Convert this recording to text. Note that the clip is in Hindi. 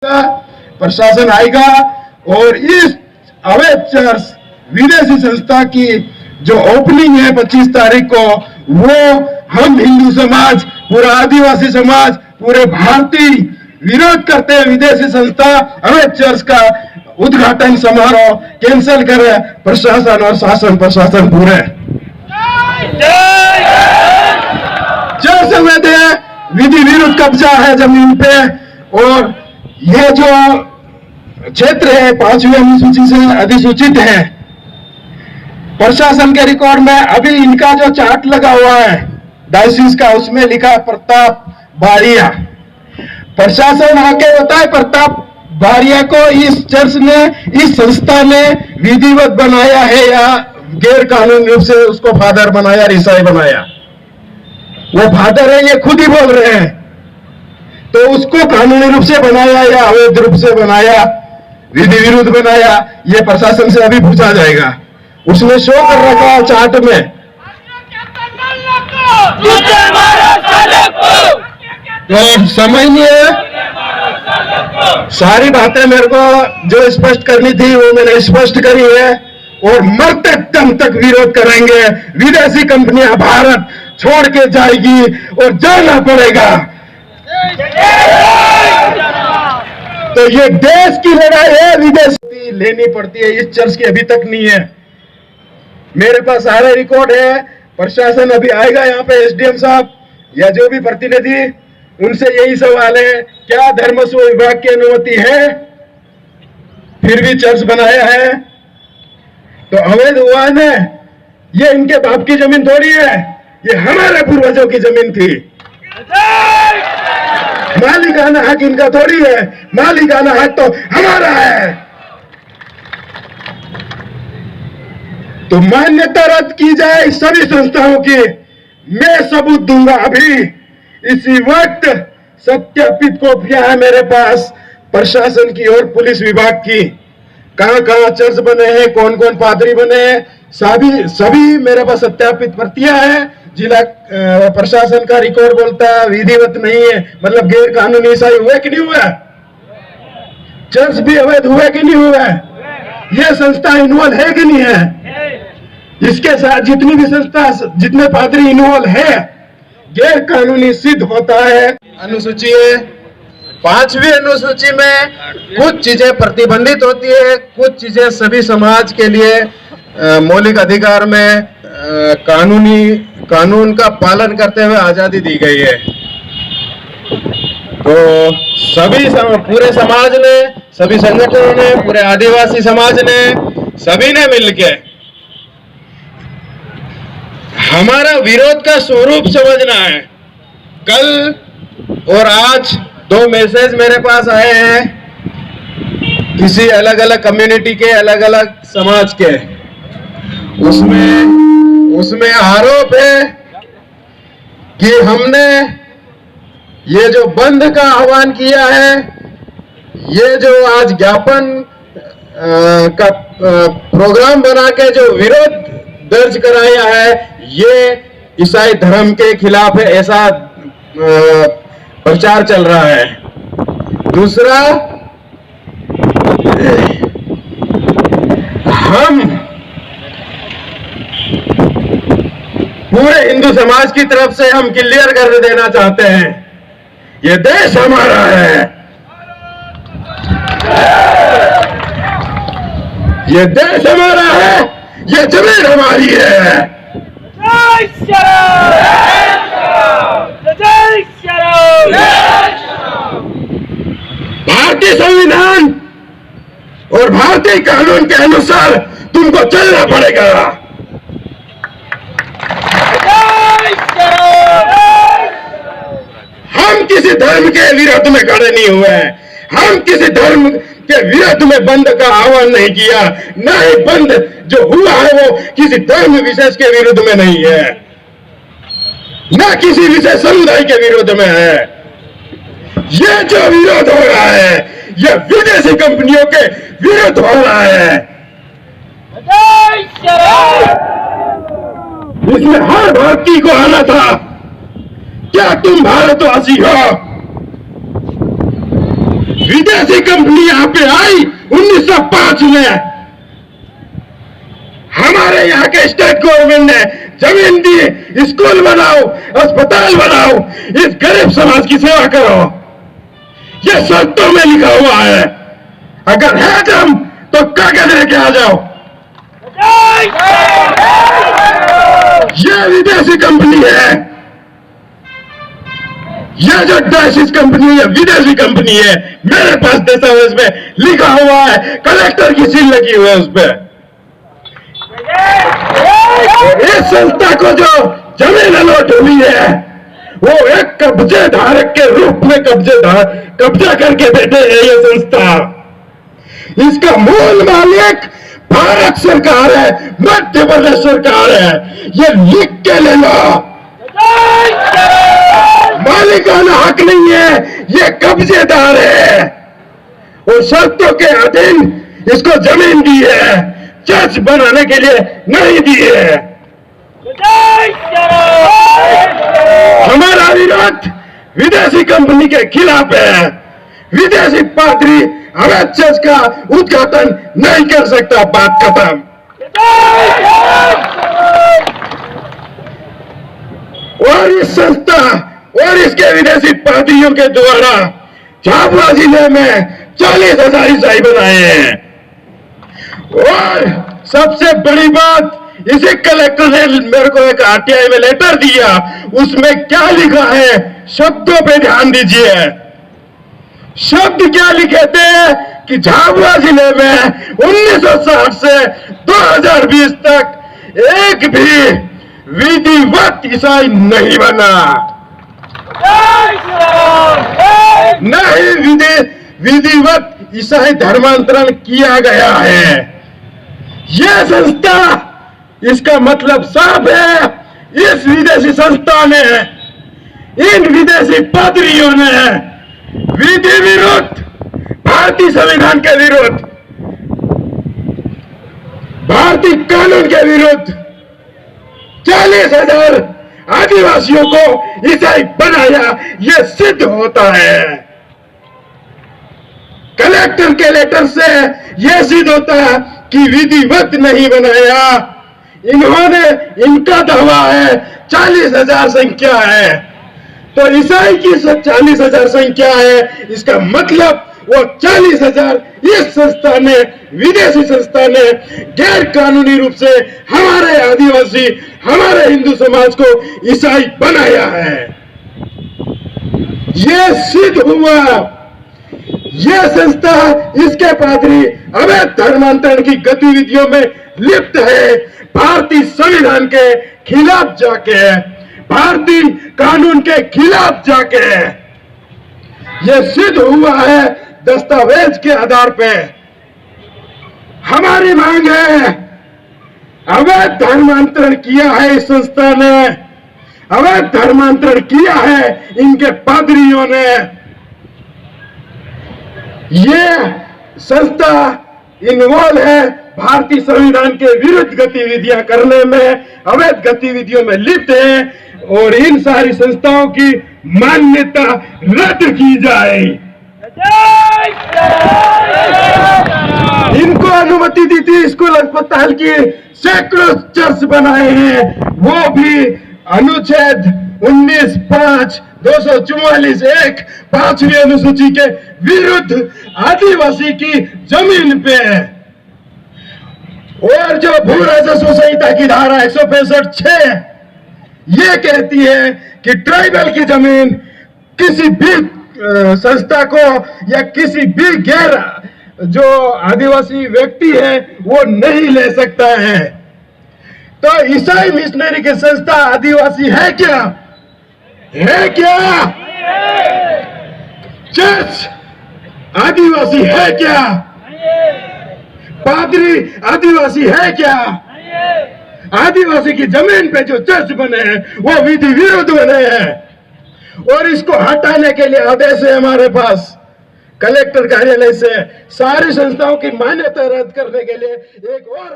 प्रशासन आएगा और इस अवैध चर्च विदेशी संस्था की जो ओपनिंग है 25 तारीख को, वो हम हिंदू समाज, पूरा आदिवासी समाज, पूरे भारतीय विरोध करते हैं। विदेशी संस्था अवैध चर्च का उद्घाटन समारोह कैंसिल करे प्रशासन और शासन प्रशासन पूरे। चर्च अवैध है, विधि विरुद्ध कब्जा है जमीन पे, और ये जो क्षेत्र है 5वीं अनुसूची से अधिसूचित है। प्रशासन के रिकॉर्ड में अभी इनका जो चार्ट लगा हुआ है डायसिस का, उसमें लिखा है प्रताप बारिया। प्रशासन आके बताए प्रताप बारिया को इस चर्च ने, इस संस्था ने विधिवत बनाया है या गैर कानूनी रूप से उसको फादर बनाया, ईसाई बनाया। वो फादर है, ये खुद ही बोल रहे हैं। तो उसको कानूनी रूप से बनाया या अवैध रूप से बनाया, विधि विरुद्ध बनाया, ये प्रशासन से अभी पूछा जाएगा। उसने शो कर रखा है चार्ट में। तो समझिए, सारी बातें मेरे को जो स्पष्ट करनी थी वो मैंने स्पष्ट करी है, और मरते दम तक विरोध करेंगे। विदेशी कंपनियां भारत छोड़ के जाएगी और जाना पड़ेगा। तो ये देश की लड़ाई है, विदेश लेनी पड़ती है। इस चर्च की अभी तक नहीं है। मेरे पास सारे रिकॉर्ड है। प्रशासन अभी आएगा यहाँ पे, एसडीएम साहब या जो भी प्रतिनिधि, उनसे यही सवाल है, क्या धर्मस्व विभाग की अनुमति है? फिर भी चर्च बनाया है तो अवैध हुआ ना। ये इनके बाप की जमीन थोड़ी है, ये हमारे पूर्वजों की जमीन थी। मालिकाना हक इनका थोड़ी है, मालिकाना हक तो हमारा है। तो मान्यता रद्द की जाए सभी संस्थाओं की। मैं सबूत दूंगा अभी इसी वक्त। सत्यापित कॉपियां है मेरे पास प्रशासन की और पुलिस विभाग की। कहां कहां चर्च बने हैं, कौन कौन पादरी बने हैं, सभी मेरे पास सत्यापित प्रतियां हैं। जिला प्रशासन का रिकॉर्ड बोलता है विधिवत नहीं है, मतलब गैर कानूनी ईसाई हुए कि नहीं हुआ? चर्च भी अवैध हुआ कि नहीं हुआ? यह संस्था इन्वॉल्व है कि नहीं है? इसके साथ जितनी भी संस्था, जितने पादरी इन्वॉल्व है, गैर कानूनी सिद्ध होता है। अनुसूची है 5वीं अनुसूची में कुछ चीजें प्रतिबंधित होती है, कुछ चीजें सभी समाज के लिए मौलिक अधिकार में कानून का पालन करते हुए आजादी दी गई है। तो सभी पूरे समाज ने, सभी संगठनों ने, पूरे आदिवासी समाज ने, सभी ने मिलके हमारा विरोध का स्वरूप समझना है। कल और आज 2 मैसेज मेरे पास आए हैं किसी अलग अलग कम्युनिटी के, अलग अलग समाज के। उसमें आरोप है कि हमने ये जो बंद का आह्वान किया है, ये जो आज ज्ञापन का प्रोग्राम बना के जो विरोध दर्ज कराया है, ये ईसाई धर्म के खिलाफ है, ऐसा प्रचार चल रहा है। दूसरा, हम पूरे हिंदू समाज की तरफ से हम क्लियर कर देना चाहते हैं, ये देश हमारा है, ये देश हमारा है, ये जमीन हमारी है। जय श्री राम, जय श्री राम। भारतीय संविधान और भारतीय कानून के अनुसार तुमको चलना पड़ेगा। हम किसी धर्म के विरोध में खड़े नहीं हुए हैं, हम किसी धर्म के विरोध में बंद का आह्वान नहीं किया, न ही बंद जो हुआ है वो किसी धर्म विशेष के विरुद्ध में नहीं है, न किसी विशेष समुदाय के विरोध में है। ये जो विरोध हो रहा है, ये विदेशी कंपनियों के विरुद्ध हो रहा है। इसमें हर भारतीय को आना था। क्या तुम भारतवासी हो? विदेशी कंपनी यहां पे आई 1905 में। हमारे यहाँ के स्टेट गवर्नमेंट ने जमीन दी, स्कूल बनाओ, अस्पताल बनाओ, इस गरीब समाज की सेवा करो। ये शर्तों में लिखा हुआ है। अगर है दम तो कागज लेके आ जाओ। ये विदेशी कंपनी है, यह जो डैशिस कंपनी है विदेशी कंपनी है। मेरे पास दस्तावेज में लिखा हुआ है, कलेक्टर की सील लगी हुई है उस पर। इस संस्था को जो जमीन अलॉट हुई है वो एक कब्जे धारक के रूप में कब्जा करके बैठे है ये संस्था। इसका मूल मालिक भारत सरकार है, मध्य प्रदेश सरकार है। ये लिख के ले लो, मालिकाना हक नहीं है, ये कब्जेदार है। और शर्तों के अधीन इसको जमीन दी है, चर्च बनाने के लिए नहीं दी है। हमारा विरोध विदेशी कंपनी के खिलाफ है। विदेशी पादरी अवैध चर्च का उद्घाटन नहीं कर सकता। बात खत्म। और इस संस्था और इसके विदेशी पादरियों के द्वारा झाबुआ जिले में 40,000 ईसाई बनाए हैं। और सबसे बड़ी बात, इसी कलेक्टर ने मेरे को एक आरटीआई में लेटर दिया, उसमें क्या लिखा है शब्दों पे ध्यान दीजिए। शब्द क्या लिखे थे कि झाबुआ जिले में 1960 से 2020 तक एक भी विधिवत ईसाई नहीं बना, नहीं विधिवत ईसाई धर्मांतरण किया गया है। यह संस्था, इसका मतलब साफ है, इस विदेशी संस्था ने, इन विदेशी पादरियों ने विधि विरुद्ध, भारतीय संविधान के विरुद्ध, भारतीय कानून के विरुद्ध 40,000 आदिवासियों को ईसाई बनाया। यह सिद्ध होता है कलेक्टर के लेटर से, यह सिद्ध होता है कि विधिवत नहीं बनाया इन्होंने। इनका दावा है 40,000 संख्या है, तो ईसाई की 40,000 संख्या है। इसका मतलब वो 40,000 इस संस्था ने, विदेशी संस्था ने गैर कानूनी रूप से हमारे आदिवासी, हमारे हिंदू समाज को ईसाई बनाया है। ये सिद्ध हुआ। यह संस्था, इसके पादरी अवैध धर्मांतरण की गतिविधियों में लिप्त है। भारतीय संविधान के खिलाफ जाके, भारतीय कानून के खिलाफ जाके यह सिद्ध हुआ है दस्तावेज के आधार पे। हमारी मांग है, अवैध धर्मांतरण किया है इस संस्था ने, अवैध धर्मांतरण किया है इनके पादरियों ने। ये संस्था इन्वॉल्व है भारतीय संविधान के विरुद्ध गतिविधियां करने में, अवैध गतिविधियों में लिप्त है। और इन सारी संस्थाओं की मान्यता रद्द की जाए। इनको अनुमति दी थी स्कूल अस्पताल की, सैकड़ों चर्च बनाए हैं, वो भी अनुच्छेद 19(5), 244(1), 5वीं अनुसूची के विरुद्ध आदिवासी की जमीन पे। और जो भू राजस्व संहिता की धारा 165(6) ये कहती है कि ट्राइबल की जमीन किसी भी संस्था को या किसी भी गैर जो आदिवासी व्यक्ति है वो नहीं ले सकता है। तो ईसाई मिशनरी की संस्था आदिवासी है क्या? है क्या? चर्च आदिवासी है क्या? पादरी आदिवासी है क्या? आदिवासी की जमीन पे जो चर्च बने हैं वो विधि विरुद्ध बने हैं। और इसको हटाने के लिए आदेश है हमारे पास कलेक्टर कार्यालय से। सारी संस्थाओं की मान्यता रद्द करने के लिए एक और